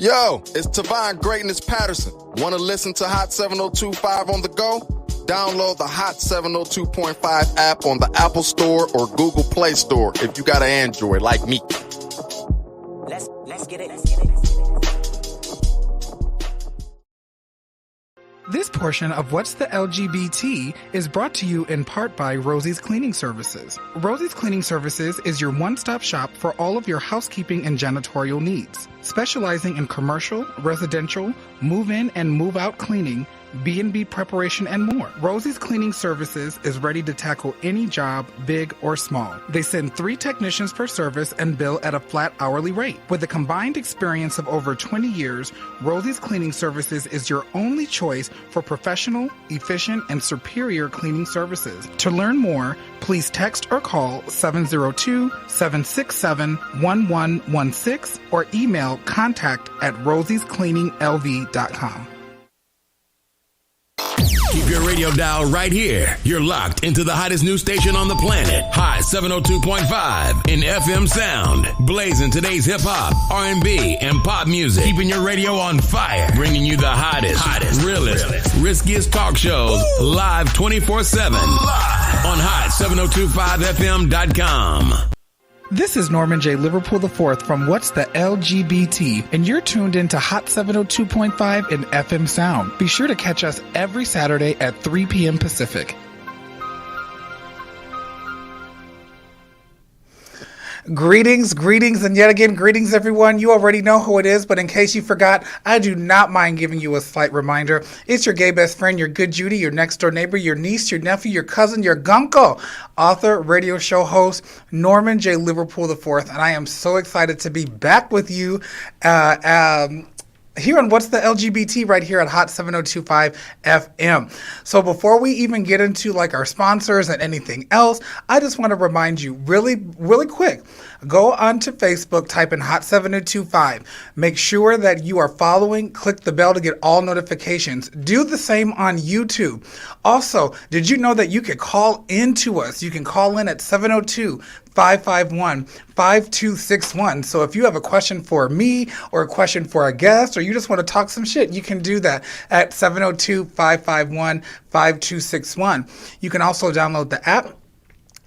Yo, it's Tavon Greatness Patterson. Want to listen to Hot 702.5 on the go? Download the Hot 702.5 app on the Apple Store or Google Play Store if you got an Android like me. Let's get it. This portion of What's the LGBT is brought to you in part by Rosie's Cleaning Services. Rosie's Cleaning Services is your one-stop shop for all of your housekeeping and janitorial needs. Specializing in commercial, residential, move-in and move-out cleaning, B&B preparation, and more. Rosie's Cleaning Services is ready to tackle any job, big or small. They send 3 technicians per service and bill at a flat hourly rate. With a combined experience of over 20 years, Rosie's Cleaning Services is your only choice for professional, efficient, and superior cleaning services. To learn more, please text or call 702-767-1116 or email contact@rosiescleaninglv.com. Keep your radio dial right here. You're locked into the hottest news station on the planet. Hot 702.5 in FM sound. Blazing today's hip-hop, R&B, and pop music. Keeping your radio on fire. Bringing you the hottest, realest, riskiest talk shows. Live 24/7. On hot7025fm.com. This is Norman J. Liverpool IV from What's the LGBT, and you're tuned into Hot 702.5 in FM Sound. Be sure to catch us every Saturday at 3 p.m. Pacific. Greetings, and yet again, greetings, everyone. You already know who it is, but in case you forgot, I do not mind giving you a slight reminder. It's your gay best friend, your good Judy, your next door neighbor, your niece, your nephew, your cousin, your gunko, author, radio show host, Norman J. Liverpool IV, and I am so excited to be back with you here on What's the LGBT right here at Hot 702.5 FM. So before we even get into like our sponsors and anything else, I just want to remind you really quick, go onto Facebook, type in Hot 702.5. Make sure that you are following, click the bell to get all notifications. Do the same on YouTube. Also, did you know that you could call into us? You can call in at 702-551-5261. So if you have a question for me or a question for a guest or you just want to talk some shit, you can do that at 702-551-5261. You can also download the app.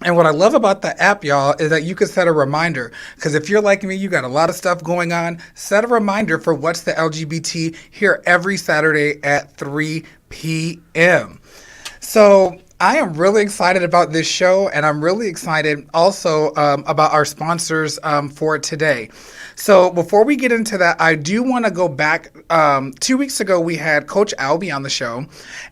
And what I love about the app, y'all, is that you can set a reminder. Because if you're like me, you got a lot of stuff going on, set a reminder for What's the LGBT here every Saturday at 3 p.m. So I am really excited about this show, and I'm really excited also about our sponsors for today. So before we get into that, I do want to go back. 2 weeks ago, we had Coach Albie on the show,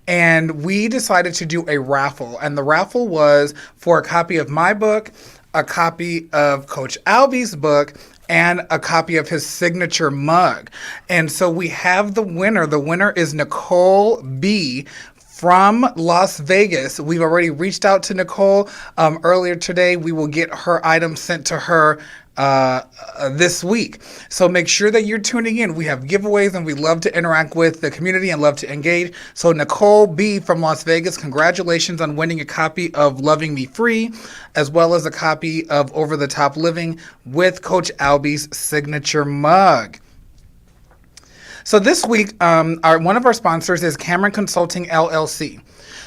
and we decided to do a raffle. And the raffle was for a copy of my book, a copy of Coach Albie's book, and a copy of his signature mug. And so we have the winner. The winner is Nicole B. from Las Vegas. We've already reached out to Nicole earlier today. We will get her item sent to her this week. So make sure that you're tuning in. We have giveaways and we love to interact with the community and love to engage. So Nicole B. from Las Vegas, congratulations on winning a copy of Loving Me Free, as well as a copy of Over the Top Living with Coach Albie's signature mug. So this week, one of our sponsors is Cameron Consulting, LLC.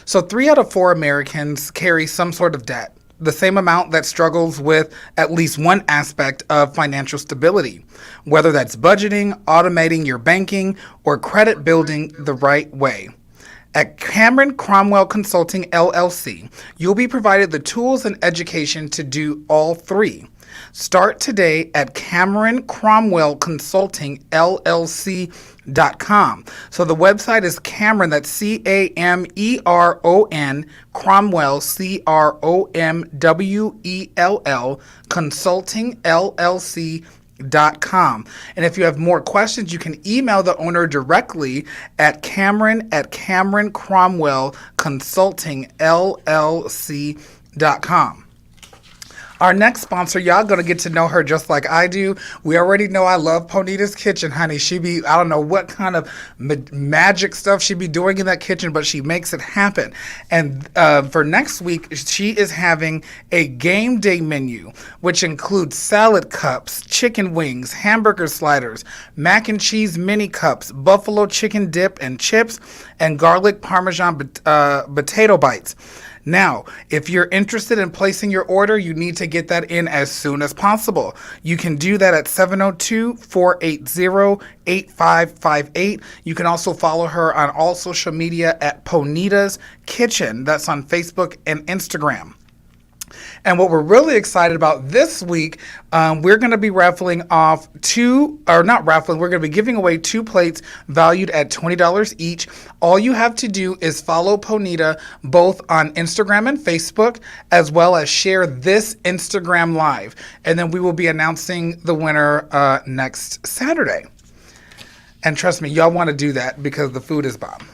So 3 out of 4 Americans carry some sort of debt, the same amount that struggles with at least one aspect of financial stability, whether that's budgeting, automating your banking, or credit building the right way. At Cameron Cromwell Consulting, LLC, you'll be provided the tools and education to do all 3. Start today at Cameron Cromwell Consulting LLC.com. So the website is Cameron, that's Cameron, Cromwell, Cromwell, Consulting LLC.com. And if you have more questions, you can email the owner directly at Cameron Cromwell Consulting LLC.com. Our next sponsor, y'all gonna get to know her just like I do. We already know I love Ponita's Kitchen, honey. She be, I don't know what kind of magic stuff she be doing in that kitchen, but she makes it happen. And for next week, she is having a game day menu, which includes salad cups, chicken wings, hamburger sliders, mac and cheese mini cups, buffalo chicken dip and chips, and garlic parmesan potato bites. Now, if you're interested in placing your order, you need to get that in as soon as possible. You can do that at 702-480-8558. You can also follow her on all social media at Ponita's Kitchen. That's on Facebook and Instagram. And what we're really excited about this week, we're going to be raffling off we're going to be giving away 2 plates valued at $20 each. All you have to do is follow Ponita both on Instagram and Facebook, as well as share this Instagram live. And then we will be announcing the winner next Saturday. And trust me, y'all want to do that because the food is bomb.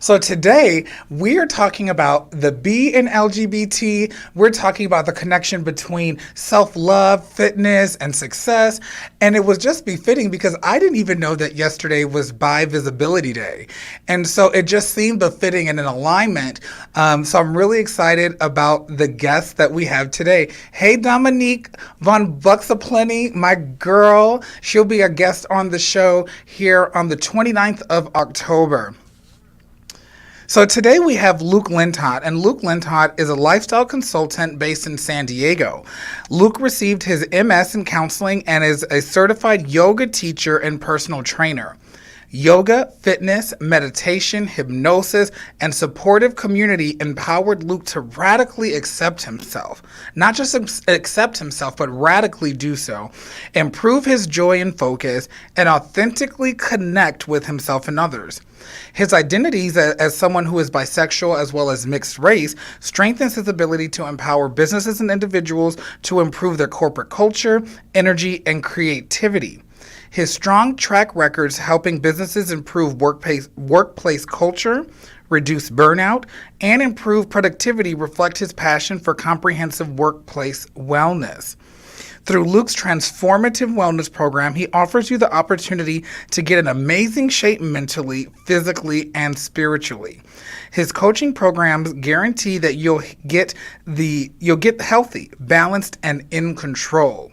So today, we are talking about the B in LGBT. We're talking about the connection between self-love, fitness, and success. And it was just befitting because I didn't even know that yesterday was Bi Visibility Day. And so it just seemed befitting and in alignment. So I'm really excited about the guests that we have today. Hey, Dominique Von Buxaplenty, my girl. She'll be a guest on the show here on the 29th of October. So today we have Luke Lintott, and Luke Lintott is a lifestyle consultant based in San Diego. Luke received his MS in counseling and is a certified yoga teacher and personal trainer. Yoga, fitness, meditation, hypnosis, and supportive community empowered Luke to radically accept himself. Not just accept himself, but radically do so. Improve his joy and focus, and authentically connect with himself and others. His identities as someone who is bisexual as well as mixed race strengthens his ability to empower businesses and individuals to improve their corporate culture, energy, and creativity. His strong track records helping businesses improve workplace culture, reduce burnout, and improve productivity reflect his passion for comprehensive workplace wellness. Through Luke's transformative wellness program, he offers you the opportunity to get in amazing shape mentally, physically, and spiritually. His coaching programs guarantee that you'll get healthy, balanced, and in control.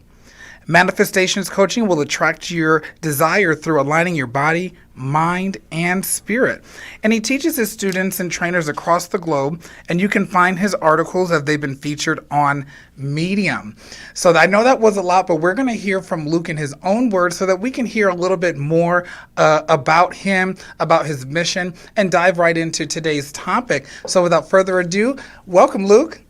Manifestations coaching will attract your desire through aligning your body, mind, and spirit. And he teaches his students and trainers across the globe, and you can find his articles as they've been featured on Medium. So I know that was a lot, but we're going to hear from Luke in his own words so that we can hear a little bit more about him, about his mission, and dive right into today's topic. So without further ado, welcome, Luke.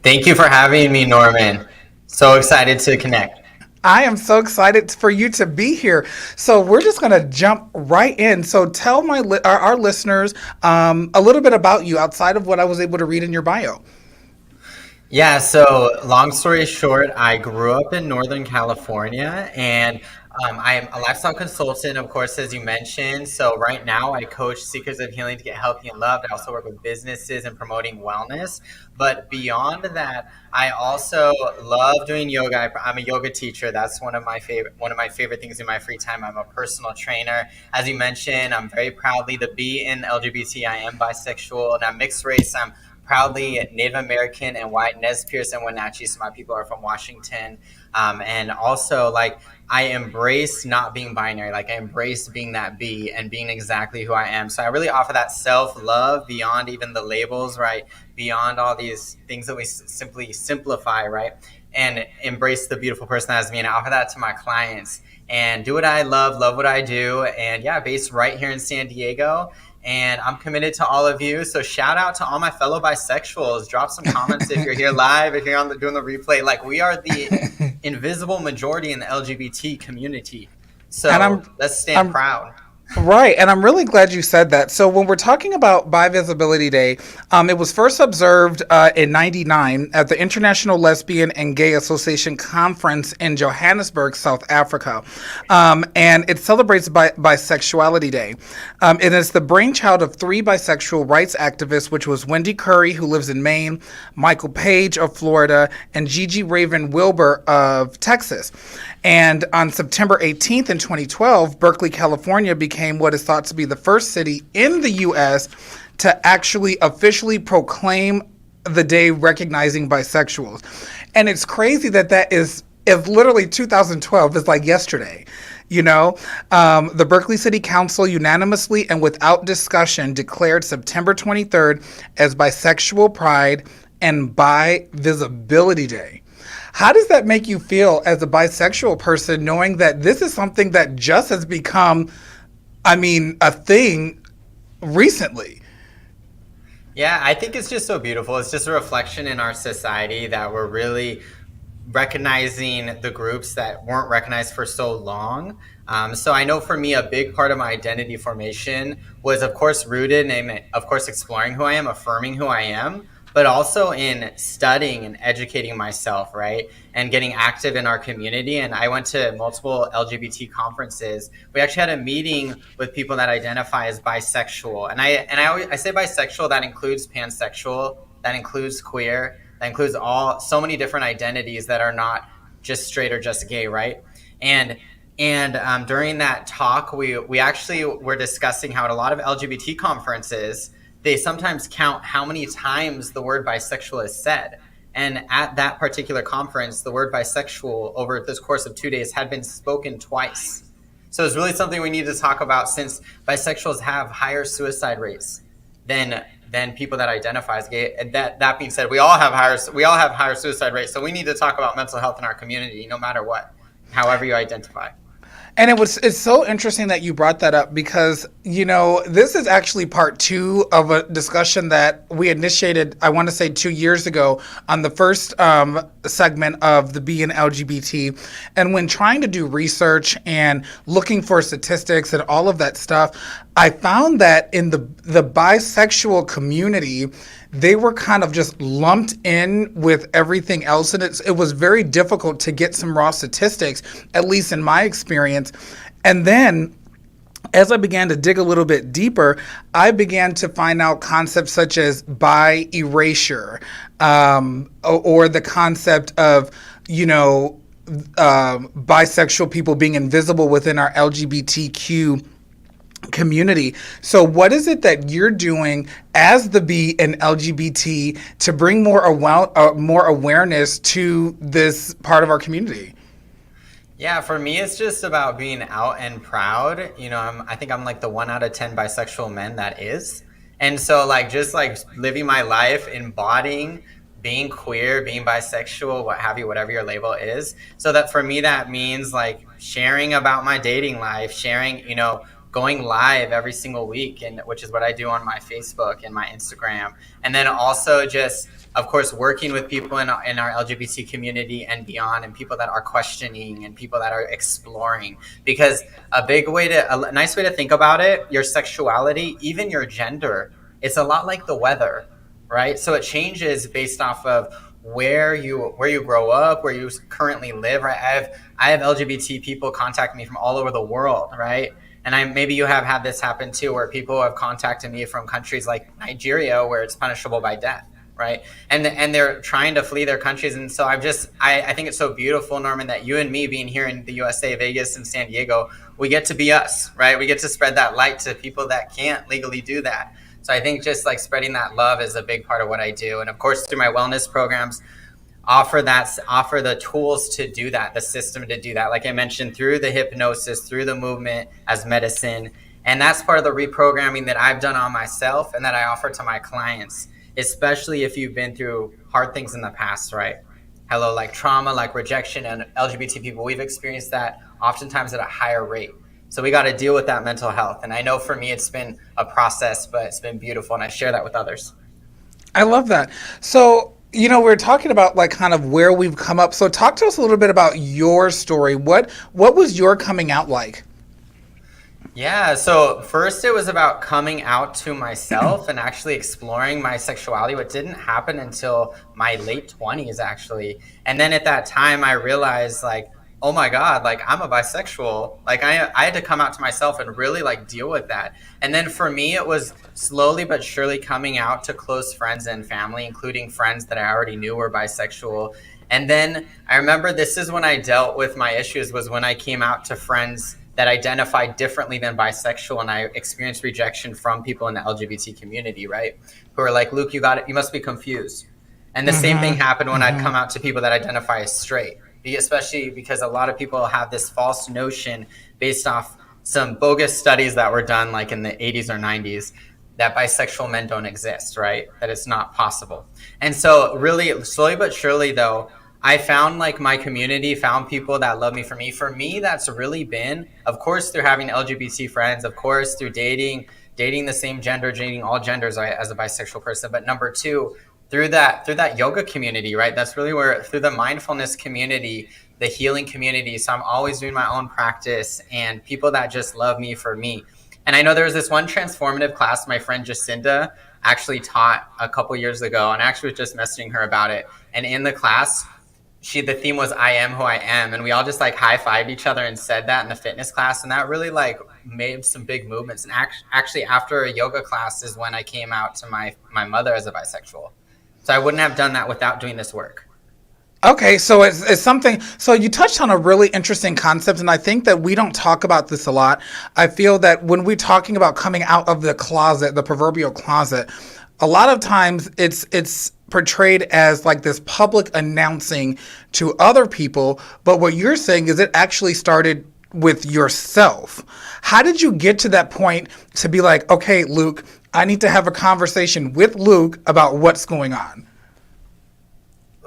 Thank you for having me, Norman. So excited to connect. I am so excited for you to be here. So we're just going to jump right in. So tell our listeners a little bit about you outside of what I was able to read in your bio. Yeah, so long story short, I grew up in Northern California, and I'm a lifestyle consultant, of course, as you mentioned. So right now I coach seekers of healing to get healthy and loved. I also work with businesses and promoting wellness. But beyond that, I also love doing yoga. I'm a yoga teacher. That's one of my favorite things in my free time. I'm a personal trainer. As you mentioned, I'm very proudly the B in LGBT. I am bisexual and I'm mixed race. I'm proudly Native American and white, Nez Perce and Wenatchee. So my people are from Washington. And also, I embrace not being binary. I embrace being that B and being exactly who I am. So I really offer that self-love beyond even the labels, right? Beyond all these things that we simply simplify, right? And embrace the beautiful person that is me. And I offer that to my clients and do what I love what I do. And yeah, based right here in San Diego. And I'm committed to all of you. So shout out to all my fellow bisexuals. Drop some comments if you're here live, if you're doing the replay. We are the invisible majority in the LGBT community. So let's stand proud. Right, and I'm really glad you said that. So when we're talking about Bi-Visibility Day, it was first observed in '99 at the International Lesbian and Gay Association Conference in Johannesburg, South Africa, and it celebrates Bisexuality Day. It is the brainchild of three bisexual rights activists, which was Wendy Curry, who lives in Maine, Michael Page of Florida, and Gigi Raven Wilbur of Texas. And on September 18th in 2012, Berkeley, California became what is thought to be the first city in the U.S. to actually officially proclaim the day recognizing bisexuals. And it's crazy that is literally 2012. It's like yesterday. You know, the Berkeley City Council unanimously and without discussion declared September 23rd as Bisexual Pride and Bi-Visibility Day. How does that make you feel as a bisexual person, knowing that this is something that just has become, a thing recently? Yeah, I think it's just so beautiful. It's just a reflection in our society that we're really recognizing the groups that weren't recognized for so long. So I know for me, a big part of my identity formation was, of course, rooted in, of course, exploring who I am, affirming who I am, but also in studying and educating myself, right? And getting active in our community. And I went to multiple LGBT conferences. We actually had a meeting with people that identify as bisexual. And I say bisexual, that includes pansexual, that includes queer, that includes so many different identities that are not just straight or just gay, right? And during that talk, we actually were discussing how at a lot of LGBT conferences, they sometimes count how many times the word bisexual is said. And at that particular conference, the word bisexual over this course of 2 days had been spoken twice. So it's really something we need to talk about, since bisexuals have higher suicide rates than people that identify as gay. And that being said, we all have higher suicide rates. So we need to talk about mental health in our community, no matter what, however you identify. And it's so interesting that you brought that up, because, this is actually part two of a discussion that we initiated, I want to say 2 years ago, on the first segment of the Being LGBT. And when trying to do research and looking for statistics and all of that stuff, I found that in the bisexual community, they were kind of just lumped in with everything else. And it was very difficult to get some raw statistics, at least in my experience. And then as I began to dig a little bit deeper, I began to find out concepts such as bi erasure, or the concept of, bisexual people being invisible within our LGBTQ community. So what is it that you're doing as the B and LGBT to bring more awareness to this part of our community? Yeah, for me, it's just about being out and proud. I think I'm like the 1 out of 10 bisexual men that is. And so just living my life, embodying being queer, being bisexual, what have you, whatever your label is. So that for me, that means sharing about my dating life, sharing, going live every single week, and which is what I do on my Facebook and my Instagram. And then also just, of course, working with people in our LGBT community and beyond, and people that are questioning and people that are exploring. Because a nice way to think about it, your sexuality, even your gender, it's a lot like the weather, right? So it changes based off of where you grow up, where you currently live, right? I have LGBT people contact me from all over the world, right? And maybe you have had this happen too, where people have contacted me from countries like Nigeria, where it's punishable by death, right? And they're trying to flee their countries. And so I think it's so beautiful, Norman, that you and me being here in the USA, Vegas and San Diego, we get to be us, right? We get to spread that light to people that can't legally do that. So I think just spreading that love is a big part of what I do. And of course, through my wellness programs, offer the tools to do that, the system to do that. Like I mentioned, through the hypnosis, through the movement as medicine. And that's part of the reprogramming that I've done on myself and that I offer to my clients, especially if you've been through hard things in the past, right? Like trauma, like rejection, and LGBT people, we've experienced that oftentimes at a higher rate. So we got to deal with that mental health. And I know for me, it's been a process, but it's been beautiful. And I share that with others. I love that. So, we're talking about kind of where we've come up. So talk to us a little bit about your story. What was your coming out like? Yeah, so first it was about coming out to myself and actually exploring my sexuality, which didn't happen until my late 20s, actually. And then at that time, I realized, like, oh my God, like, I'm a bisexual. Like, I had to come out to myself and really, like, deal with that. And then for me, it was slowly but surely coming out to close friends and family, including friends that I already knew were bisexual. And then I remember this is when I dealt with my issues, was when I came out to friends that identified differently than bisexual, and I experienced rejection from people in the LGBT community, right? Who are like, Luke, you got it, you must be confused. And the same thing happened when I'd come out to people that identify as straight, especially because a lot of people have this false notion based off some bogus studies that were done like in the 80s or 90s that bisexual men don't exist, right? That it's not possible. And so really slowly but surely though, I found like my community, found people that love me for me. For me, that's really been, of course, through having LGBT friends, of course, through dating the same gender, dating all genders as a bisexual person. But number two, through that yoga community, right? That's really where, through the mindfulness community, the healing community. So I'm always doing my own practice and people that just love me for me. And I know there was this one transformative class my friend Jacinda actually taught a couple years ago, and I actually was just messaging her about it. And in the class, the theme was I am who I am, and we all just like high-fived each other and said that in the fitness class, and that really like made some big movements. And actually after a yoga class is when I came out to my mother as a bisexual. So I wouldn't have done that without doing this work. Okay, so it's something. So you touched on a really interesting concept, and I think that we don't talk about this a lot. I feel that when we're talking about coming out of the closet, the proverbial closet, a lot of times it's portrayed as like this public announcing to other people. But what you're saying is it actually started with yourself. How did you get to that point to be like, okay, Luke, I need to have a conversation with Luke about what's going on?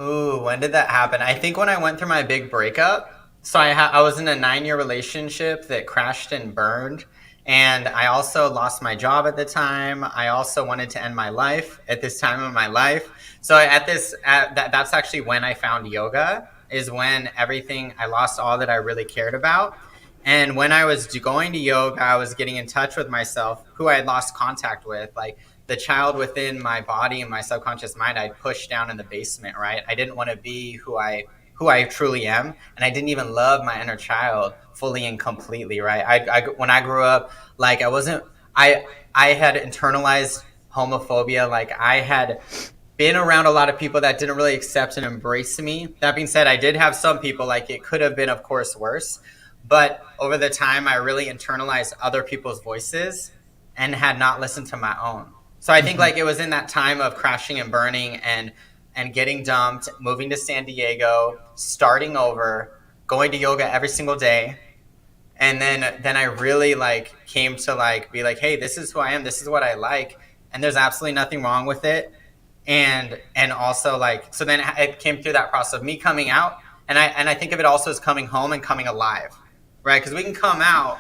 Ooh, when did that happen? I think when I went through my big breakup. So I was in a 9-year relationship that crashed and burned. And I also lost my job at the time. I also wanted to end my life at this time of my life. So that's actually when I found yoga, is when I lost all that I really cared about. And when I was going to yoga, I was getting in touch with myself, who I had lost contact with, like the child within my body and my subconscious mind I'd pushed down in the basement, right? I didn't want to be who I truly am, and I didn't even love my inner child fully and completely, right? When I grew up, like I had internalized homophobia. Like I had been around a lot of people that didn't really accept and embrace me. That being said, I did have some people, like it could have been, of course, worse. But over the time, I really internalized other people's voices and had not listened to my own. So I think like it was in that time of crashing and burning and getting dumped, moving to San Diego, starting over, going to yoga every single day. And then I really like came to like be like, hey, this is who I am. This is what I like. And there's absolutely nothing wrong with it. And also like, so then it came through that process of me coming out. And I think of it also as coming home and coming alive, right? Because we can come out,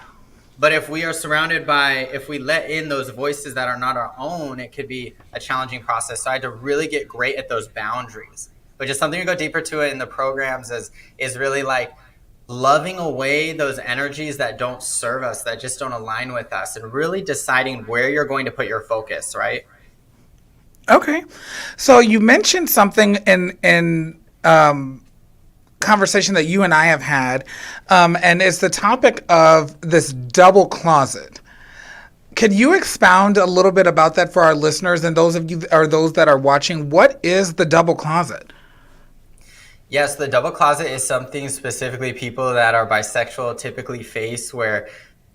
but if we are if we let in those voices that are not our own, it could be a challenging process. So I had to really get great at those boundaries, which is something we go deeper to it in the programs is really like loving away those energies that don't serve us, that just don't align with us, and really deciding where you're going to put your focus, right? Okay. So you mentioned something in conversation that you and I have had, and it's the topic of this double closet. Can you expound a little bit about that for our listeners and those of you or those that are watching? What is the double closet? Yes, the double closet is something specifically people that are bisexual typically face, where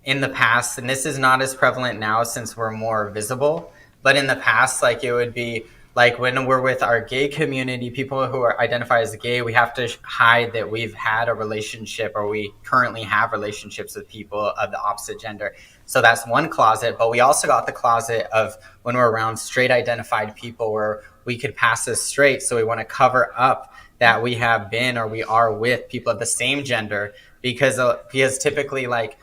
in the past, and this is not as prevalent now since we're more visible, but in the past, like it would be like when we're with our gay community, people who are identified as gay, we have to hide that we've had a relationship or we currently have relationships with people of the opposite gender. So that's one closet, but we also got the closet of when we're around straight identified people where we could pass as straight. So we want to cover up that we have been or we are with people of the same gender because typically, like,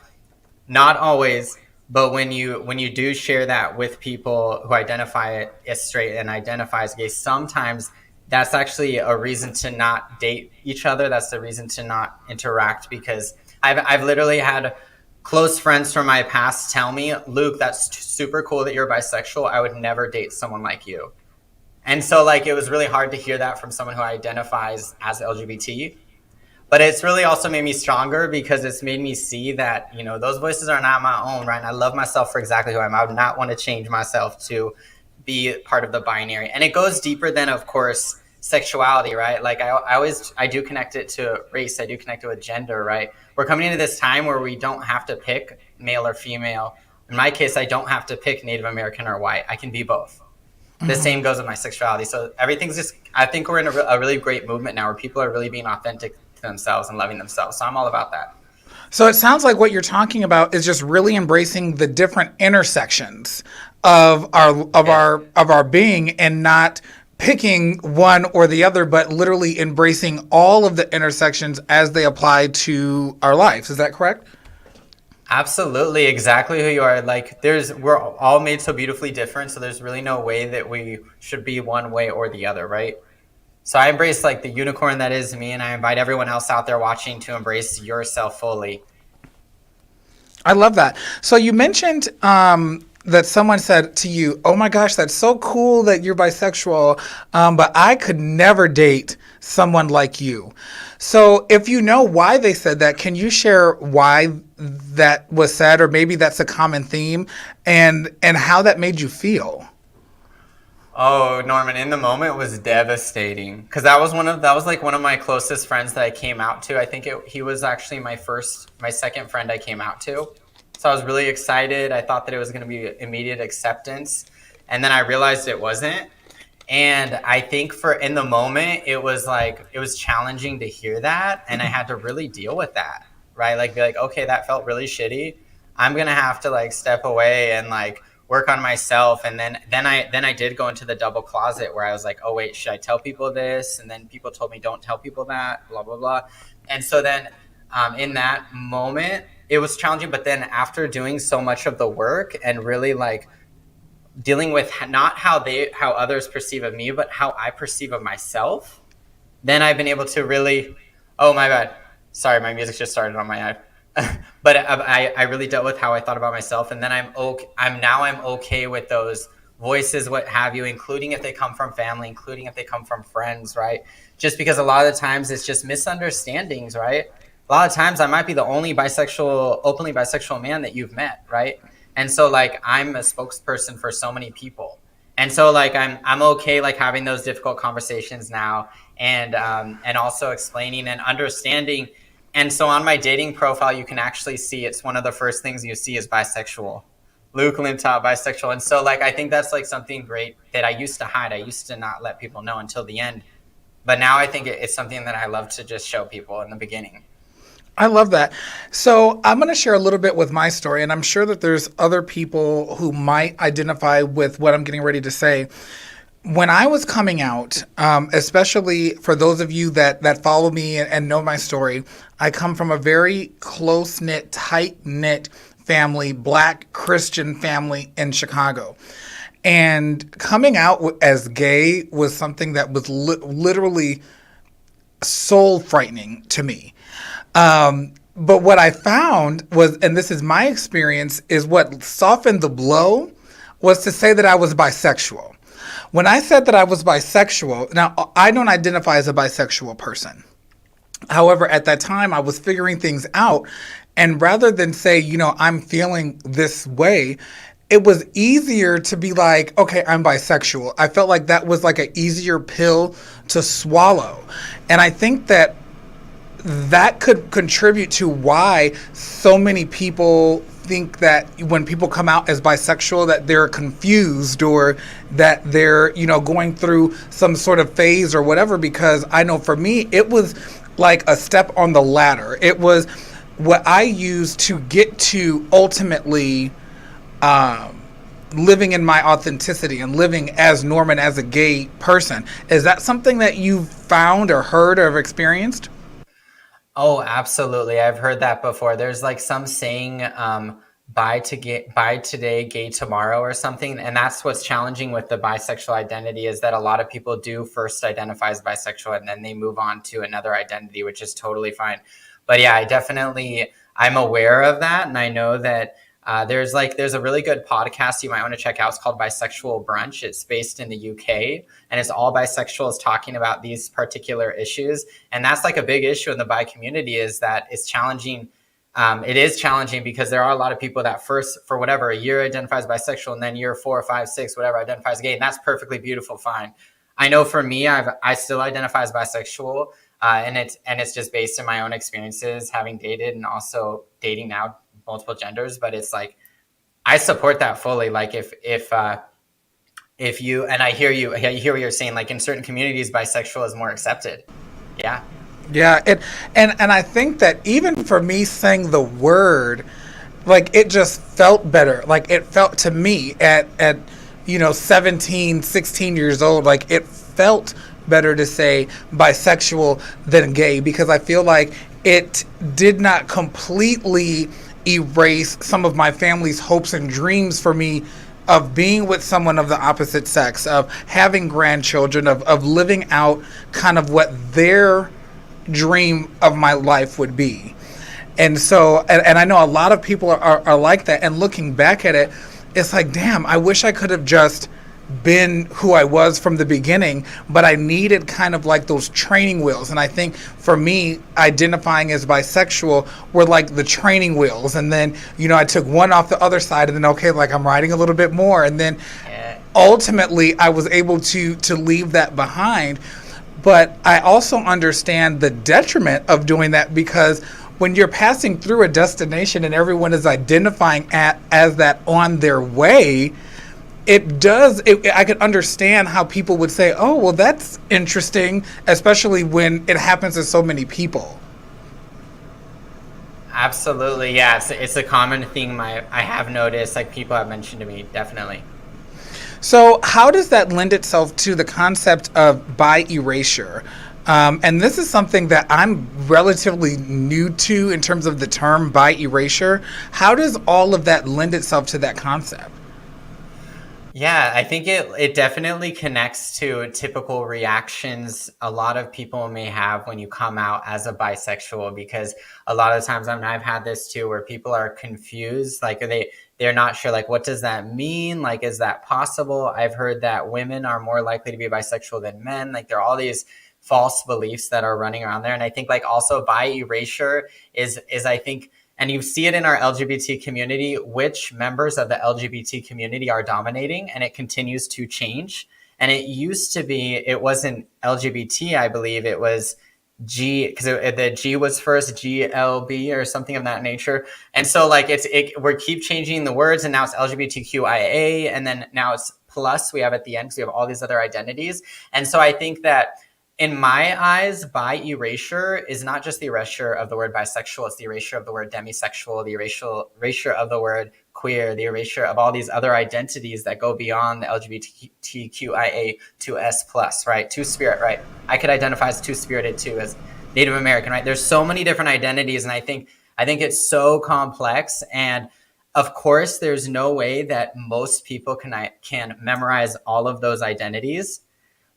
not always, but when you do share that with people who identify as straight and identify as gay, sometimes that's actually a reason to not date each other. That's the reason to not interact, because I've literally had close friends from my past tell me, Luke, that's super cool that you're bisexual. I would never date someone like you. And so like it was really hard to hear that from someone who identifies as LGBT. But it's really also made me stronger because it's made me see that, you know, those voices are not my own, right? And I love myself for exactly who I am. I would not want to change myself to be part of the binary. And it goes deeper than, of course, sexuality, right? Like I do connect it to race. I do connect it with gender, right? We're coming into this time where we don't have to pick male or female. In my case, I don't have to pick Native American or white. I can be both. The same goes with my sexuality. So everything's just, I think we're in a really great movement now where people are really being authentic to themselves and loving themselves. So I'm all about that. So it sounds like what you're talking about is just really embracing the different intersections of our being, and not picking one or the other, but literally embracing all of the intersections as they apply to our lives. Is that correct? Absolutely, exactly who you are. Like we're all made so beautifully different, so there's really no way that we should be one way or the other, right? So I embrace like the unicorn that is me, and I invite everyone else out there watching to embrace yourself fully. I love that. So you mentioned that someone said to you, "Oh my gosh, that's so cool that you're bisexual, but I could never date someone like you." So if you know why they said that, can you share why that was said, or maybe that's a common theme, and how that made you feel? Oh, Norman, in the moment it was devastating because that was like one of my closest friends that I came out to. I think he was actually my second friend I came out to. So I was really excited. I thought that it was going to be immediate acceptance, and then I realized it wasn't. And I think in the moment, it was challenging to hear that. And I had to really deal with that, right? Like, be like, okay, that felt really shitty. I'm going to have to like step away and like work on myself. And then I did go into the double closet where I was like, oh wait, should I tell people this? And then people told me, don't tell people that, blah, blah, blah. And so then in that moment, it was challenging. But then after doing so much of the work and really like dealing with not how others perceive of me, but how I perceive of myself, then I've been able to really, oh my bad, sorry, my music just started on my iPhone. But I really dealt with how I thought about myself, and then I'm okay with those voices, what have you, including if they come from family, including if they come from friends, right? Just because a lot of the times it's just misunderstandings, right? A lot of times I might be the only openly bisexual man that you've met, right? And so like I'm a spokesperson for so many people. And so like I'm okay like having those difficult conversations now, and also explaining and understanding. And so on my dating profile, you can actually see, it's one of the first things you see is bisexual. Luke Lintop, bisexual. And so like I think that's like something great that I used to hide. I used to not let people know until the end. But now I think it's something that I love to just show people in the beginning. I love that. So I'm going to share a little bit with my story, and I'm sure that there's other people who might identify with what I'm getting ready to say. When I was coming out, especially for those of you that follow me and know my story, I come from a very close-knit, tight-knit family, Black Christian family in Chicago. And coming out as gay was something that was literally soul-frightening to me. But what I found was, and this is my experience, is what softened the blow was to say that I was bisexual. When I said that I was bisexual, now I don't identify as a bisexual person. However, at that time I was figuring things out, and rather than say, you know, I'm feeling this way, it was easier to be like, okay, I'm bisexual. I felt like that was like an easier pill to swallow. And I think that could contribute to why so many people think that when people come out as bisexual that they're confused, or that they're, you know, going through some sort of phase or whatever, because I know for me it was like a step on the ladder. It was what I used to get to ultimately living in my authenticity and living as Norman, as a gay person. Is that something that you've found or heard or have experienced? Oh, absolutely. I've heard that before. There's like some saying, buy today, gay tomorrow, or something. And that's what's challenging with the bisexual identity, is that a lot of people do first identify as bisexual and then they move on to another identity, which is totally fine. But yeah, I definitely I'm aware of that, and I know that there's a really good podcast you might want to check out. It's called Bisexual Brunch. It's based in the UK, and it's all bisexuals talking about these particular issues. And that's like a big issue in the bi community, is that it's challenging. It is challenging because there are a lot of people that first, for whatever, a year identifies bisexual, and then year 4, 5, 6, whatever, identifies gay, and that's perfectly beautiful, fine. I know for me, I still identify as bisexual, and it's just based on my own experiences, having dated and also dating now multiple genders. But it's like, I support that fully. Like if you, and I hear what you're saying, like in certain communities, bisexual is more accepted. Yeah. Yeah, and I think that even for me saying the word, like it just felt better. Like it felt to me at 17, 16 years old, like it felt better to say bisexual than gay, because I feel like it did not completely erase some of my family's hopes and dreams for me of being with someone of the opposite sex, of having grandchildren, of living out kind of what their dream of my life would be. And so, and I know a lot of people are like that, and looking back at it, it's like, damn, I wish I could have just been who I was from the beginning, but I needed kind of like those training wheels. And I think for me, identifying as bisexual were like the training wheels. And then, I took one off the other side, and then, okay, like I'm riding a little bit more. And then ultimately I was able to leave that behind. But I also understand the detriment of doing that, because when you're passing through a destination and everyone is identifying as that on their way, I could understand how people would say, oh, well, that's interesting, especially when it happens to so many people. Absolutely. Yeah. It's a common thing I have noticed, like people have mentioned to me, definitely. So how does that lend itself to the concept of bi erasure? And this is something that I'm relatively new to in terms of the term bi erasure. How does all of that lend itself to that concept? Yeah, I think it definitely connects to typical reactions a lot of people may have when you come out as a bisexual, because a lot of times, I've had this too, where people are confused, like they're not sure, like, what does that mean? Like, is that possible? I've heard that women are more likely to be bisexual than men. Like, there are all these false beliefs that are running around there. And I think like also bi erasure is I think, and you see it in our LGBT community, which members of the LGBT community are dominating, and it continues to change. And it used to be, it wasn't LGBT, I believe it was G, because the G was first, GLB or something of that nature. And so like we keep changing the words, and now it's LGBTQIA, and then now it's plus we have at the end, because we have all these other identities. And so I think that in my eyes, bi erasure is not just the erasure of the word bisexual, it's the erasure of the word demisexual, the erasure of the word queer, the erasure of all these other identities that go beyond the LGBTQIA to S plus, right? Two-spirit, right? I could identify as two-spirited too, as Native American, right? There's so many different identities, and I think it's so complex. And of course, there's no way that most people can memorize all of those identities.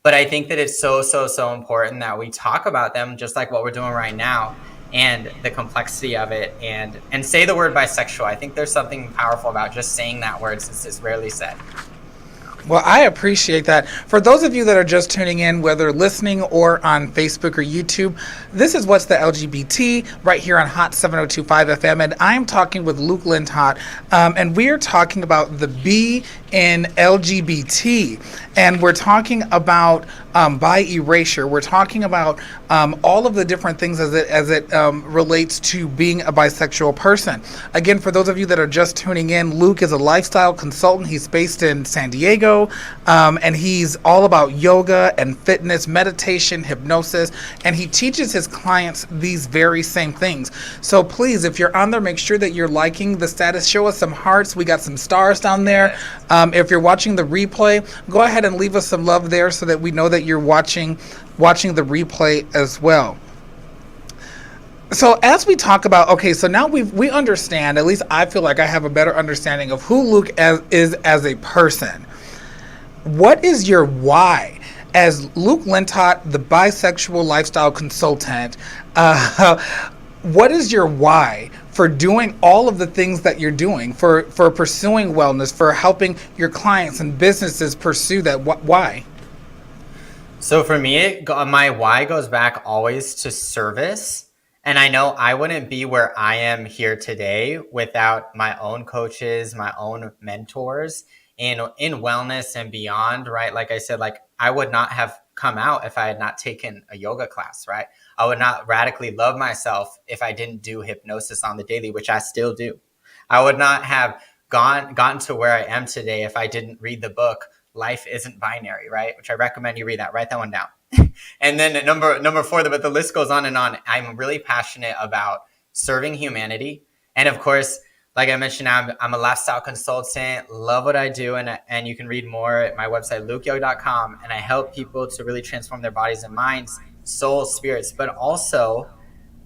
But I think that it's so important that we talk about them, just like what we're doing right now, and the complexity of it, and say the word bisexual. I think there's something powerful about just saying that word, since it's rarely said. Well, I appreciate that. For those of you that are just tuning in, whether listening or on Facebook or YouTube, this is What's the LGBT right here on Hot 1025 FM, and I'm talking with Luke Lintott, and we're talking about the B in LGBT, and we're talking about bi erasure. We're talking about all of the different things as it relates to being a bisexual person. Again, for those of you that are just tuning in, Luke is a lifestyle consultant. He's based in San Diego, and he's all about yoga and fitness, meditation, hypnosis, and he teaches his clients these very same things. So please, if you're on there, make sure that you're liking the status. Show us some hearts. We got some stars down there. If you're watching the replay, go ahead and leave us some love there so that we know that you're watching the replay as well. So as we talk about, okay, so now we understand, at least I feel like I have a better understanding of who Luke is as a person. What is your why? As Luke Lintott, the bisexual lifestyle consultant, what is your why for doing all of the things that you're doing, for pursuing wellness, for helping your clients and businesses pursue that? Why? So for me, my why goes back always to service. And I know I wouldn't be where I am here today without my own coaches, my own mentors in wellness and beyond, right? Like I said, like I would not have come out if I had not taken a yoga class, right? I would not radically love myself if I didn't do hypnosis on the daily, which I still do. I would not have gotten to where I am today if I didn't read the book Life Isn't Binary, right? Which I recommend you read that. Write that one down. And then number 4, but the list goes on and on. I'm really passionate about serving humanity. And of course, like I mentioned, I'm a lifestyle consultant, love what I do. And you can read more at my website, lukeyoung.com. And I help people to really transform their bodies and minds, souls, spirits. But also,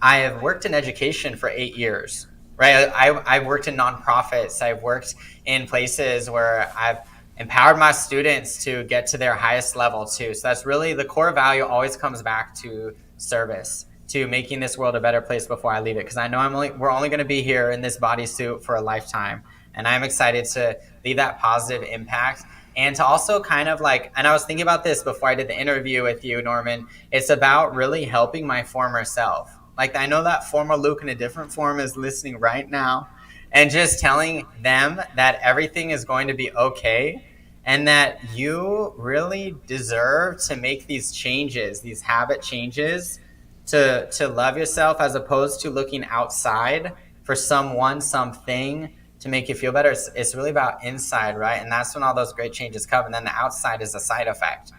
I have worked in education for 8 years, right? I've worked in nonprofits. I've worked in places where I've empowered my students to get to their highest level too. So that's really the core value always comes back to service, to making this world a better place before I leave it. Because I know we're only going to be here in this bodysuit for a lifetime. And I'm excited to leave that positive impact. And to also kind of like, and I was thinking about this before I did the interview with you, Norman, it's about really helping my former self. Like I know that former Luke in a different form is listening right now, and just telling them that everything is going to be okay. And that you really deserve to make these changes, these habit changes, to love yourself, as opposed to looking outside for someone, something to make you feel better. It's really about inside, right? And that's when all those great changes come. And then the outside is a side effect.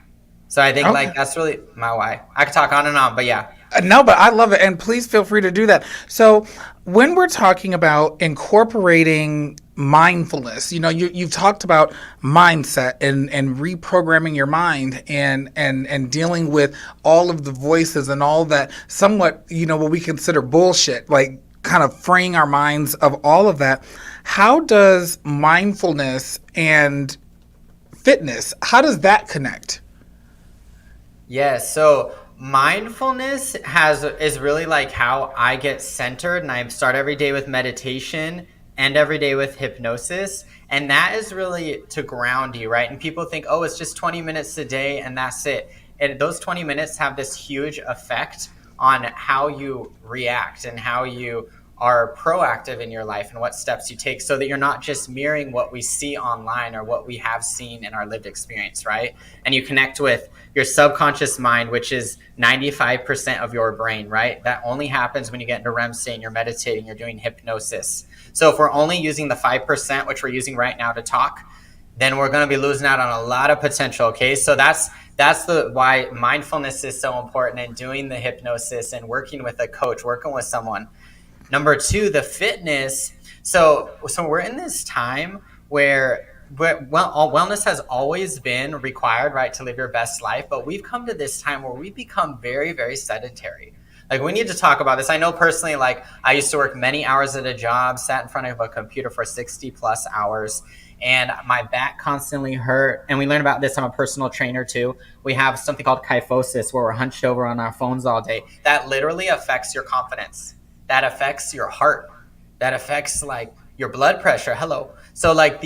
So I think like that's really my why. I could talk on and on, but yeah. No, but I love it. And please feel free to do that. So when we're talking about incorporating mindfulness, you've talked about mindset and reprogramming your mind and dealing with all of the voices and all that somewhat, what we consider bullshit, like kind of freeing our minds of all of that. How does mindfulness and fitness, how does that connect? Yeah, so mindfulness is really like how I get centered, and I start every day with meditation and every day with hypnosis. And that is really to ground you, right? And people think, oh, it's just 20 minutes a day and that's it. And those 20 minutes have this huge effect on how you react and how you are proactive in your life and what steps you take, so that you're not just mirroring what we see online or what we have seen in our lived experience, right? And you connect with your subconscious mind, which is 95% of your brain, right? That only happens when you get into REM state and you're meditating, you're doing hypnosis. So if we're only using the 5%, which we're using right now to talk, then we're going to be losing out on a lot of potential, okay? So that's why mindfulness is so important, and doing the hypnosis and working with a coach, working with someone. Number 2, the fitness. So we're in this time where wellness has always been required, right, to live your best life. But we've come to this time where we become very, very sedentary. Like we need to talk about this. I know personally, like I used to work many hours at a job, sat in front of a computer for 60 plus hours, and my back constantly hurt. And we learn about this. I'm a personal trainer too. We have something called Kyphosis, where we're hunched over on our phones all day. That literally affects your confidence. That affects your heart. That affects like your blood pressure. Hello. So if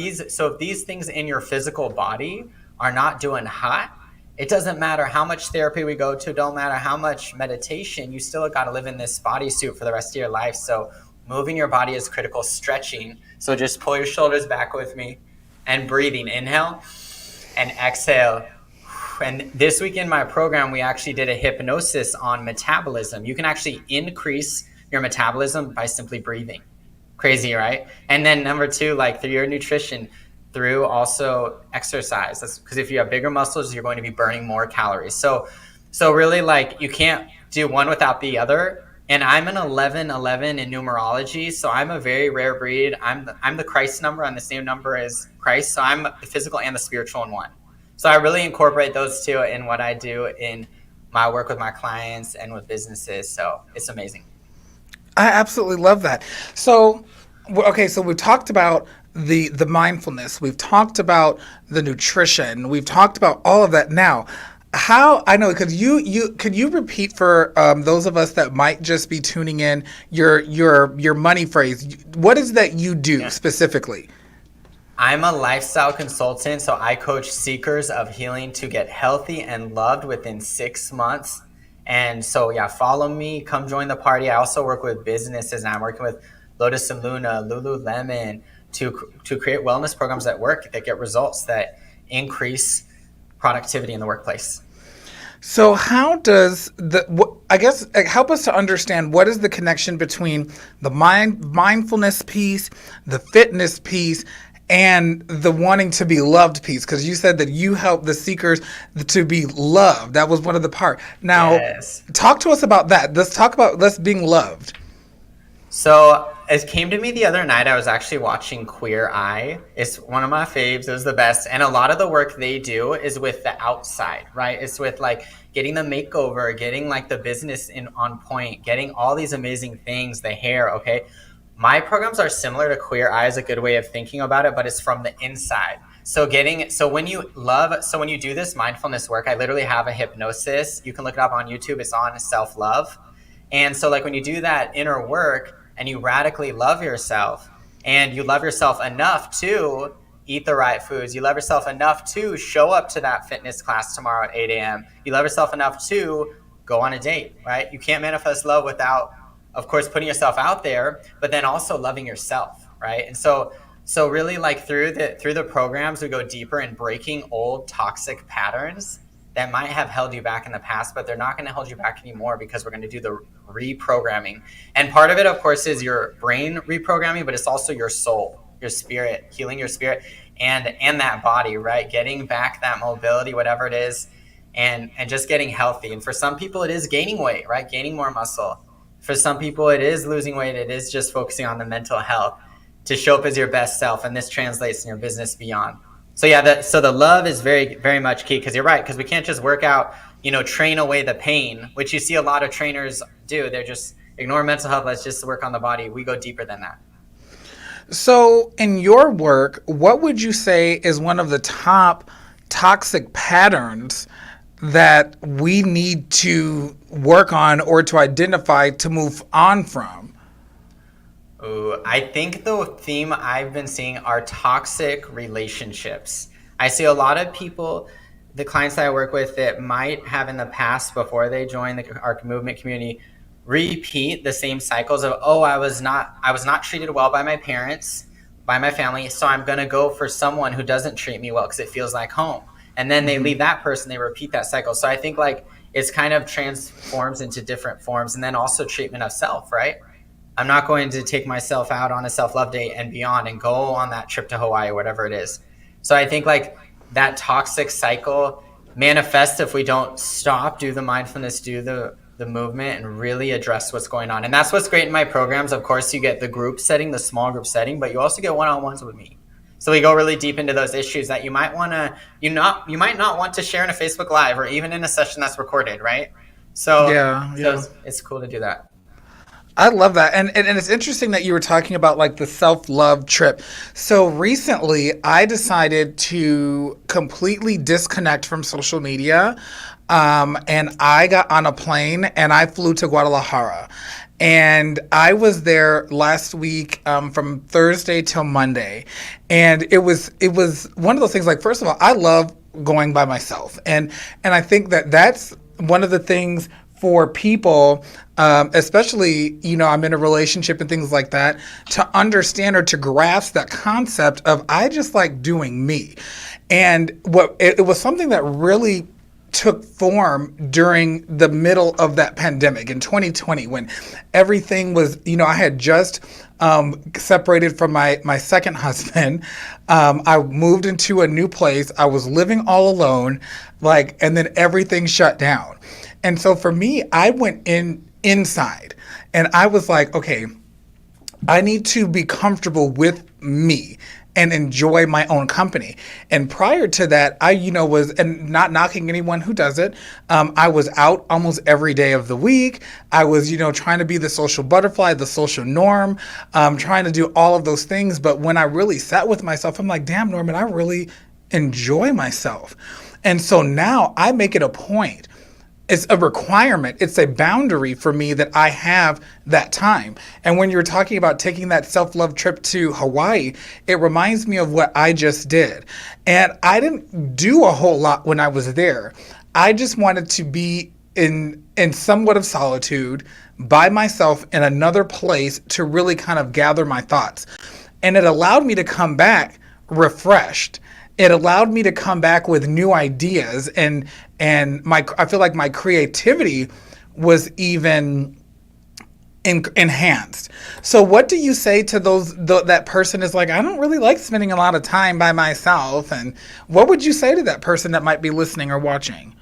these things in your physical body are not doing hot, it doesn't matter how much therapy we go to, don't matter how much meditation, you still got to live in this bodysuit for the rest of your life. So moving your body is critical. Stretching. So just pull your shoulders back with me and breathing. Inhale and exhale. And this week in my program, we actually did a hypnosis on metabolism. You can actually increase your metabolism by simply breathing. Crazy, right? And then number 2, like through your nutrition, through also exercise. That's because if you have bigger muscles, you're going to be burning more calories. So really, like you can't do one without the other. And I'm an 11-11 in numerology, so I'm a very rare breed. I'm the Christ number. I'm the same number as Christ. So I'm the physical and the spiritual in one. So I really incorporate those two in what I do in my work with my clients and with businesses. So it's amazing. I absolutely love that. So, okay, so we've talked about the mindfulness. We've talked about the nutrition. We've talked about all of that. Now, How I know because you could you repeat for those of us that might just be tuning in your money phrase. What is that you do specifically? I'm a lifestyle consultant, so I coach seekers of healing to get healthy and loved within 6 months. And so, yeah, follow me, come join the party. I also work with businesses, and I'm working with Lotus and Luna, Lululemon, to create wellness programs that work, that get results, that increase productivity in the workplace. So how does I guess help us to understand what is the connection between the mindfulness piece, the fitness piece, and the wanting to be loved piece? Because you said that you help the seekers to be loved. That was one of the part. Now, talk to us about that. Let's talk about being loved. So it came to me the other night. I was actually watching Queer Eye. It's one of my faves. It was the best. And a lot of the work they do is with the outside, right? It's with like getting the makeover, getting like the business on point, getting all these amazing things, the hair, okay? My programs are similar to Queer Eye is a good way of thinking about it, but it's from the inside. So when you do this mindfulness work, I literally have a hypnosis. You can look it up on YouTube. It's on self-love. And so like when you do that inner work, and you radically love yourself, and you love yourself enough to eat the right foods, you love yourself enough to show up to that fitness class tomorrow at 8 a.m., you love yourself enough to go on a date, right? You can't manifest love without, of course, putting yourself out there, but then also loving yourself, right? And so really like through the programs, we go deeper in breaking old toxic patterns that might have held you back in the past, but they're not going to hold you back anymore, because we're going to do the reprogramming. And part of it, of course, is your brain reprogramming, but it's also your soul, your spirit, healing your spirit and that body, right? Getting back that mobility, whatever it is, and just getting healthy. And for some people, it is gaining weight, right? Gaining more muscle. For some people, it is losing weight. It is just focusing on the mental health to show up as your best self. And this translates in your business beyond. So yeah, so the love is very, very much key, because you're right, because we can't just work out, train away the pain, which you see a lot of trainers do. They're just ignore mental health. Let's just work on the body. We go deeper than that. So in your work, what would you say is one of the top toxic patterns that we need to work on or to identify to move on from? Ooh, I think the theme I've been seeing are toxic relationships. I see a lot of people, the clients that I work with, that might have in the past, before they join the ARC movement community, repeat the same cycles of, I was not treated well by my parents, by my family, so I'm going to go for someone who doesn't treat me well because it feels like home. And then they leave that person, they repeat that cycle. So I think like it's kind of transforms into different forms. And then also treatment of self, right? I'm not going to take myself out on a self-love date and beyond and go on that trip to Hawaii, whatever it is. So I think like that toxic cycle manifests if we don't stop, do the mindfulness, do the movement, and really address what's going on. And that's what's great in my programs. Of course, you get the group setting, the small group setting, but you also get one-on-ones with me. So we go really deep into those issues that you might not want to share in a Facebook Live or even in a session that's recorded, right? So it's cool to do that. I love that. And it's interesting that you were talking about like the self-love trip. So recently I decided to completely disconnect from social media. And I got on a plane and I flew to Guadalajara. And I was there last week from Thursday till Monday. And it was one of those things, like, first of all, I love going by myself. And I think that that's one of the things for people, especially, I'm in a relationship and things like that, to understand or to grasp that concept of I just like doing me. And it was something that really took form during the middle of that pandemic in 2020, when everything was, I had just separated from my second husband. I moved into a new place. I was living all alone, and then everything shut down. And so for me, I went inside and I was like, okay, I need to be comfortable with me and enjoy my own company. And prior to that, I, was, and not knocking anyone who does it, I was out almost every day of the week. I was, trying to be the social butterfly, the social norm, trying to do all of those things. But when I really sat with myself, I'm like, damn, Norman, I really enjoy myself. And so now I make it a point. It's a requirement. It's a boundary for me that I have that time. And when you're talking about taking that self-love trip to Hawaii, it reminds me of what I just did. And I didn't do a whole lot when I was there. I just wanted to be in somewhat of solitude by myself in another place to really kind of gather my thoughts. And it allowed me to come back refreshed. It allowed me to come back with new ideas, and I feel like my creativity was even enhanced. So what do you say to that person is like, I don't really like spending a lot of time by myself, and what would you say to that person that might be listening or watching?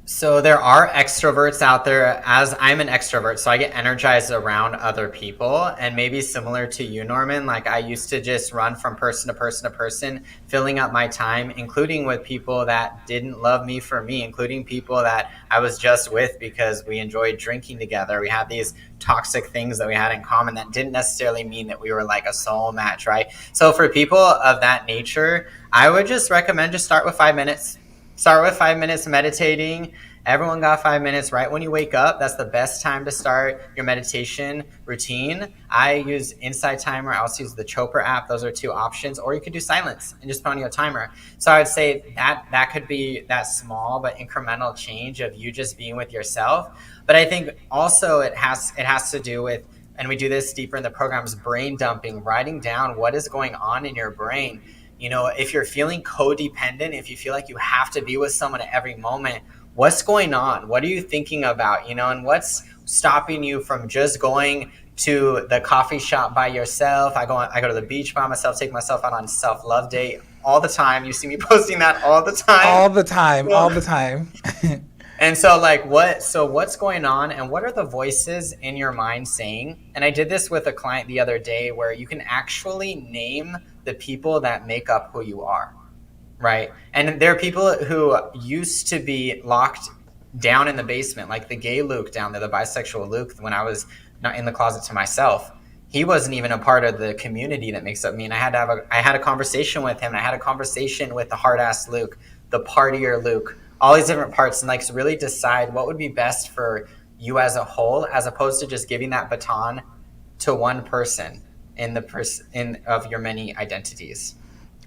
So there are extroverts out there, as I'm an extrovert, so I get energized around other people, and maybe similar to you, Norman, like I used to just run from person to person to person, filling up my time, including with people that didn't love me for me, including people that I was just with because we enjoyed drinking together. We had these toxic things that we had in common that didn't necessarily mean that we were like a soul match, right? So for people of that nature, I would just recommend just start with 5 minutes. Start with 5 minutes meditating. Everyone got 5 minutes right when you wake up. That's the best time to start your meditation routine. I use Insight Timer. I also use the Chopra app. Those are two options. Or you could do silence and just put on your timer. So I would say that could be that small but incremental change of you just being with yourself. But I think also it has to do with, and we do this deeper in the programs, brain dumping, writing down what is going on in your brain. You know, if you're feeling codependent, if you feel like you have to be with someone at every moment, what's going on? What are you thinking about? You know, and what's stopping you from just going to the coffee shop by yourself? I go to the beach by myself, take myself out on self-love day all the time. You see me posting that all the time. All the time. And so like what's going on, and what are the voices in your mind saying? And I did this with a client the other day where you can actually name the people that make up who you are, right? And there are people who used to be locked down in the basement, like the gay Luke down there, the bisexual Luke, when I was not in the closet to myself. He wasn't even a part of the community that makes up me. And I had a conversation with him, and I had a conversation with the hard-ass Luke, the partier Luke, all these different parts, and like to really decide what would be best for you as a whole, as opposed to just giving that baton to one person in of your many identities.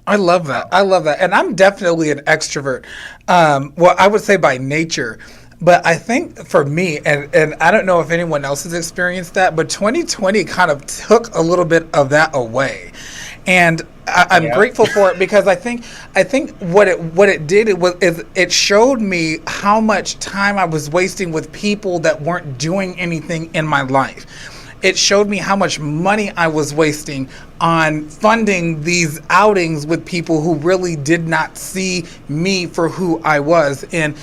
I love that. And I'm definitely an extrovert. Well, I would say by nature. But I think for me, and I don't know if anyone else has experienced that, but 2020 kind of took a little bit of that away. And I'm grateful for it, because I think what it did is it showed me how much time I was wasting with people that weren't doing anything in my life. It showed me how much money I was wasting on funding these outings with people who really did not see me for who I was, and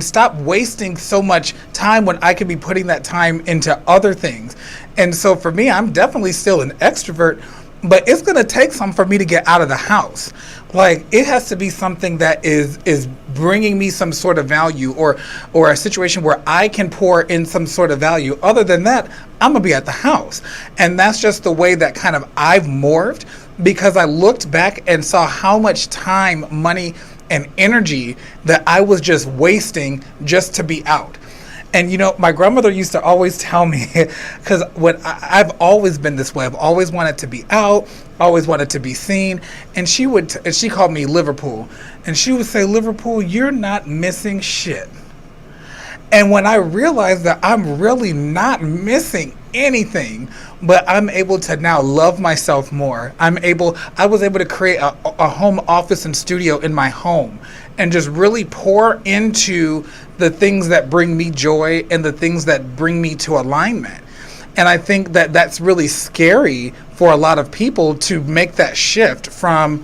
stop wasting so much time when I could be putting that time into other things. And so for me, I'm definitely still an extrovert, but it's going to take some for me to get out of the house. Like, it has to be something that is bringing me some sort of value, or a situation where I can pour in some sort of value. Other than that, I'm going to be at the house. And that's just the way that kind of I've morphed, because I looked back and saw how much time, money, and energy that I was just wasting just to be out. And, you know, my grandmother used to always tell me, because I've always been this way. I've always wanted to be out, always wanted to be seen. And she called me Liverpool. And she would say, Liverpool, you're not missing shit. And when I realized that I'm really not missing anything, but I'm able to now love myself more. I was able to create a home office and studio in my home, and just really pour into the things that bring me joy and the things that bring me to alignment. And I think that that's really scary for a lot of people, to make that shift from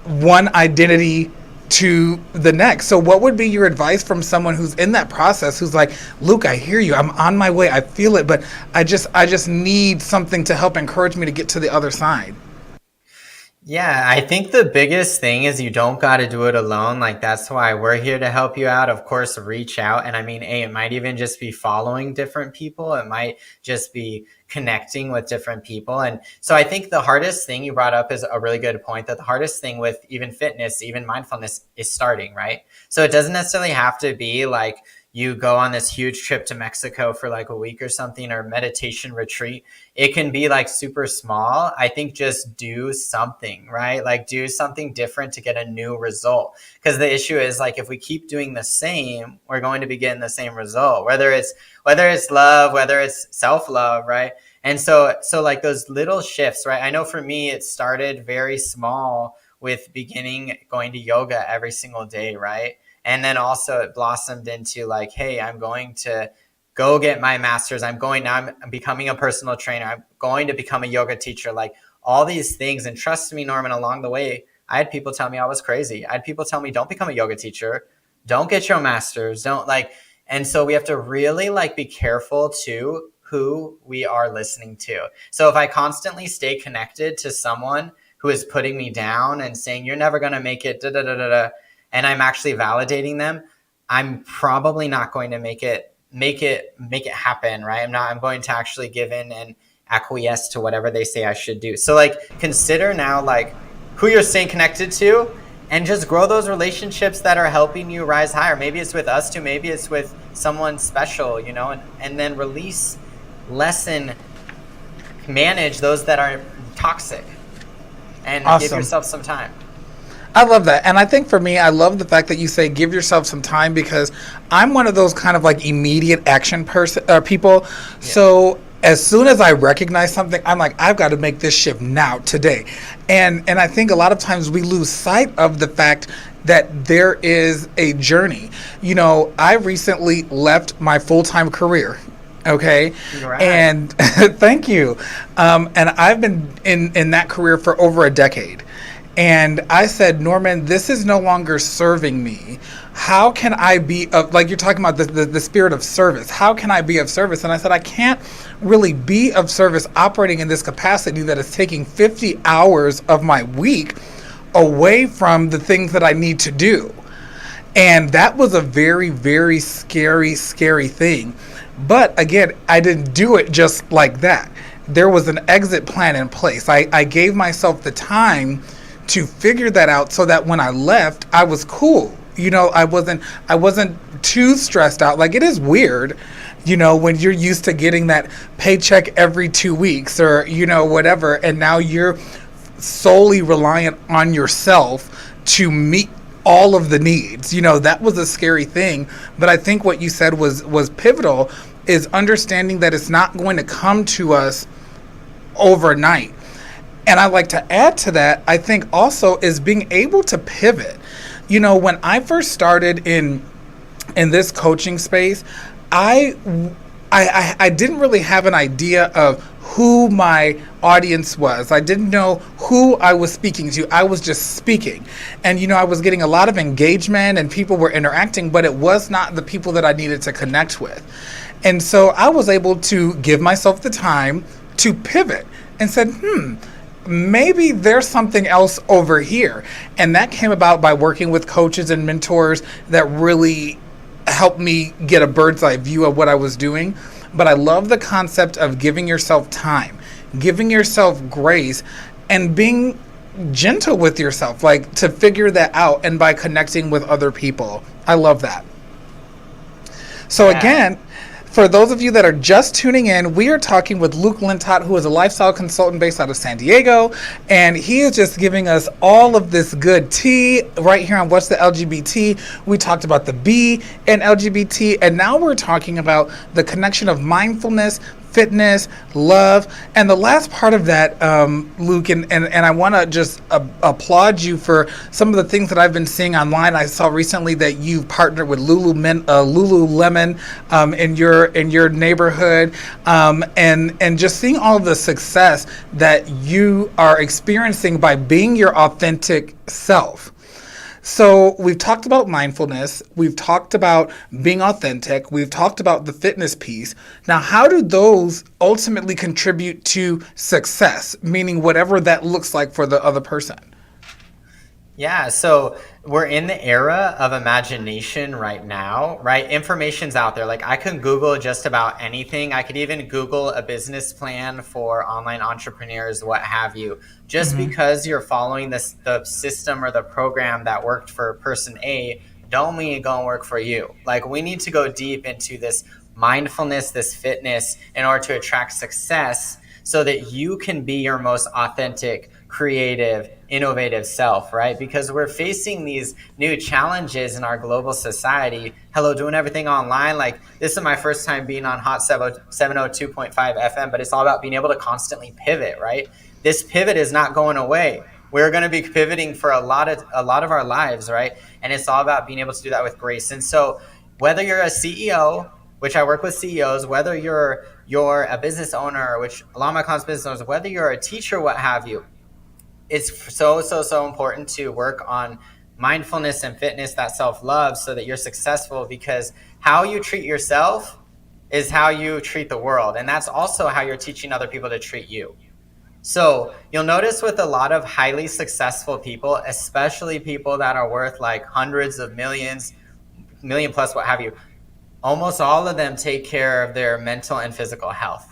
one identity to the next. So what would be your advice from someone who's in that process, who's like, Luke, I hear you, I'm on my way, I feel it, but I just need something to help encourage me to get to the other side? Yeah, I think the biggest thing is you don't got to do it alone. Like, that's why we're here to help you out. Of course, reach out. And I mean, it might even just be following different people. It might just be connecting with different people. And so I think the hardest thing you brought up is a really good point, that the hardest thing with even fitness, even mindfulness, is starting, right? So it doesn't necessarily have to be like you go on this huge trip to Mexico for like a week or something, or meditation retreat. It can be like super small. I think just do something, right? Like, do something different to get a new result. Because the issue is, like, if we keep doing the same, we're going to be getting the same result, whether it's love, whether it's self-love, right? And so like those little shifts, right? I know for me, it started very small with going to yoga every single day, right? And then also it blossomed into like, hey, I'm going to go get my master's. I'm becoming a personal trainer. I'm going to become a yoga teacher, like all these things. And trust me, Norman, along the way, I had people tell me I was crazy. I had people tell me, don't become a yoga teacher. Don't get your master's. Don't like, and so we have to really like be careful to who we are listening to. So if I constantly stay connected to someone who is putting me down and saying, you're never going to make it, and I'm actually validating them, I'm probably not going to make it happen, right? I'm going to actually give in and acquiesce to whatever they say I should do. So like, consider now like who you're staying connected to, and just grow those relationships that are helping you rise higher. Maybe it's with us too, maybe it's with someone special, and then release, lessen, manage those that are toxic, and Awesome. give yourself some time. I love that. And I think for me, I love the fact that you say give yourself some time, because I'm one of those kind of like immediate action people. Yeah. So as soon as I recognize something, I'm like, I've got to make this shift now, today. And I think a lot of times we lose sight of the fact that there is a journey. I recently left my full-time career. Okay. Right. And thank you. And I've been in that career for over a decade. And I said, Norman, this is no longer serving me. How can I be of, like you're talking about the spirit of service, how can I be of service? And I said, I can't really be of service operating in this capacity that is taking 50 hours of my week away from the things that I need to do. And that was a very, very scary thing. But again, I didn't do it just like that. There was an exit plan in place. I gave myself the time to figure that out, so that when I left, I was cool. I wasn't too stressed out. Like, it is weird, when you're used to getting that paycheck every 2 weeks or, whatever, and now you're solely reliant on yourself to meet all of the needs. That was a scary thing. But I think what you said was pivotal, is understanding that it's not going to come to us overnight. And I like to add to that, I think also, is being able to pivot. When I first started in this coaching space, I didn't really have an idea of who my audience was. I didn't know who I was speaking to. I was just speaking. And, I was getting a lot of engagement and people were interacting, but it was not the people that I needed to connect with. And so I was able to give myself the time to pivot and said, maybe there's something else over here. And that came about by working with coaches and mentors that really helped me get a bird's eye view of what I was doing. But I love the concept of giving yourself time, giving yourself grace, and being gentle with yourself, like to figure that out, and by connecting with other people. I love that. So again, for those of you that are just tuning in, we are talking with Luke Lintott, who is a lifestyle consultant based out of San Diego, and he is just giving us all of this good tea right here on What's the LGBT. We talked about the B in LGBT, and now we're talking about the connection of mindfulness, fitness, love, and the last part of that, Luke, and I want to just applaud you for some of the things that I've been seeing online. I saw recently that you partnered with Lululemon in your neighborhood, and just seeing all the success that you are experiencing by being your authentic self. So we've talked about mindfulness. We've talked about being authentic. We've talked about the fitness piece. Now, how do those ultimately contribute to success, meaning whatever that looks like for the other person? Yeah, so we're in the era of imagination right now, right? Information's out there. Like I can Google just about anything. I could even Google a business plan for online entrepreneurs, what have you. Just because you're following the system or the program that worked for person A, don't mean it's gonna work for you. Like we need to go deep into this mindfulness, this fitness in order to attract success so that you can be your most authentic, creative, innovative self, right? Because we're facing these new challenges in our global society. Hello, doing everything online. Like this is my first time being on Hot 702.5 FM, but it's all about being able to constantly pivot, right? This pivot is not going away. We're going to be pivoting for a lot of our lives, right? And it's all about being able to do that with grace. And so whether you're a CEO, which I work with CEOs, whether you're a business owner, which a lot of my clients are business owners, whether you're a teacher, what have you, it's so important to work on mindfulness and fitness, that self-love, so that you're successful, because how you treat yourself is how you treat the world. And that's also how you're teaching other people to treat you. So you'll notice with a lot of highly successful people, especially people that are worth like hundreds of millions, million plus, what have you, almost all of them take care of their mental and physical health,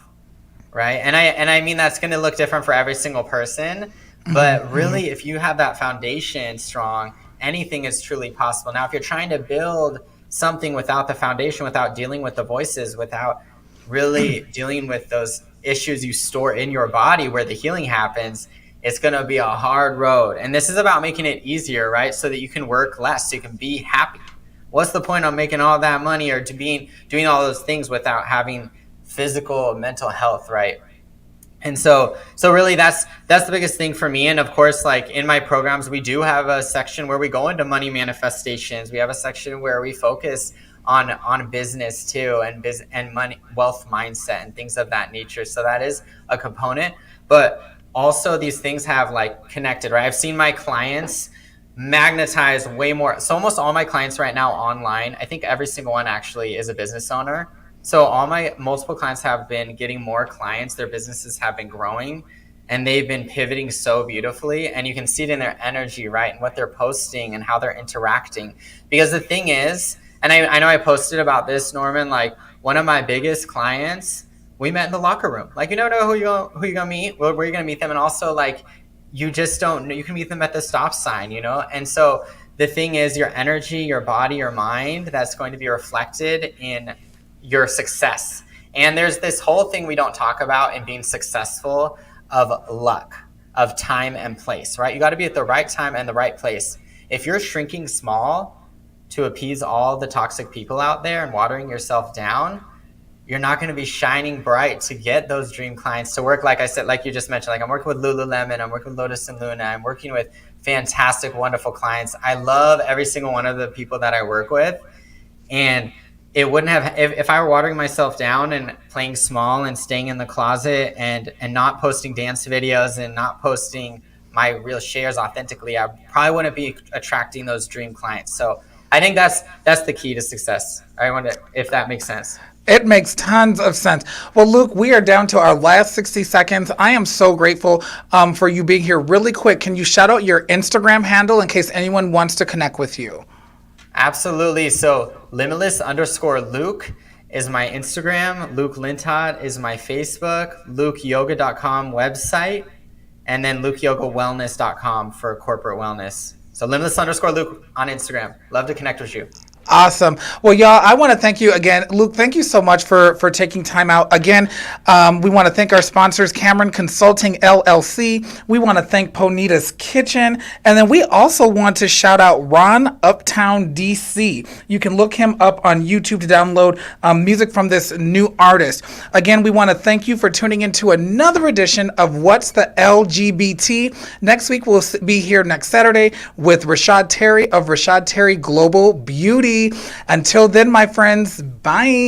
right? And I mean, that's going to look different for every single person. But really, if you have that foundation strong, anything is truly possible. Now, if you're trying to build something without the foundation, without dealing with the voices, without really dealing with those issues you store in your body where the healing happens, it's going to be a hard road. And this is about making it easier, right? So that you can work less, so you can be happy. What's the point of making all that money or doing all those things without having physical, mental health, right? And so really that's the biggest thing for me. And of course, like in my programs, we do have a section where we go into money manifestations. We have a section where we focus on business too, and money, wealth mindset and things of that nature. So that is a component, but also these things have like connected, right? I've seen my clients magnetize way more. So almost all my clients right now online, I think every single one actually is a business owner. So all my multiple clients have been getting more clients. Their businesses have been growing and they've been pivoting so beautifully. And you can see it in their energy, right? And what they're posting and how they're interacting. Because the thing is, and I know I posted about this, Norman, like one of my biggest clients, we met in the locker room. Like, you never know who you're going to meet, where you're going to meet them. And also like, you just don't know, you can meet them at the stop sign, you know? And so the thing is your energy, your body, your mind, that's going to be reflected in your success. And there's this whole thing we don't talk about in being successful of luck, of time and place, right? You got to be at the right time and the right place. If you're shrinking small to appease all the toxic people out there and watering yourself down, you're not going to be shining bright to get those dream clients to work. Like I said, like you just mentioned, like I'm working with Lululemon, I'm working with Lotus and Luna, I'm working with fantastic, wonderful clients. I love every single one of the people that I work with. And it wouldn't have, if I were watering myself down and playing small and staying in the closet and not posting dance videos and not posting my real shares authentically, I probably wouldn't be attracting those dream clients. So I think that's the key to success. I wonder if that makes sense. It makes tons of sense. Well, Luke, we are down to our last 60 seconds. I am so grateful for you being here. Really quick, can you shout out your Instagram handle in case anyone wants to connect with you? Absolutely. So limitless_Luke is my Instagram. Luke Lintott is my Facebook. LukeYoga.com website. And then LukeYogaWellness.com for corporate wellness. So limitless_Luke on Instagram. Love to connect with you. Awesome. Well, y'all, I want to thank you again. Luke, thank you so much for taking time out. Again, we want to thank our sponsors, Cameron Consulting, LLC. We want to thank Ponita's Kitchen. And then we also want to shout out Ron Uptown, DC. You can look him up on YouTube to download music from this new artist. Again, we want to thank you for tuning into another edition of What's the LGBT? Next week, we'll be here next Saturday with Rashad Terry of Rashad Terry Global Beauty. Until then, my friends, bye.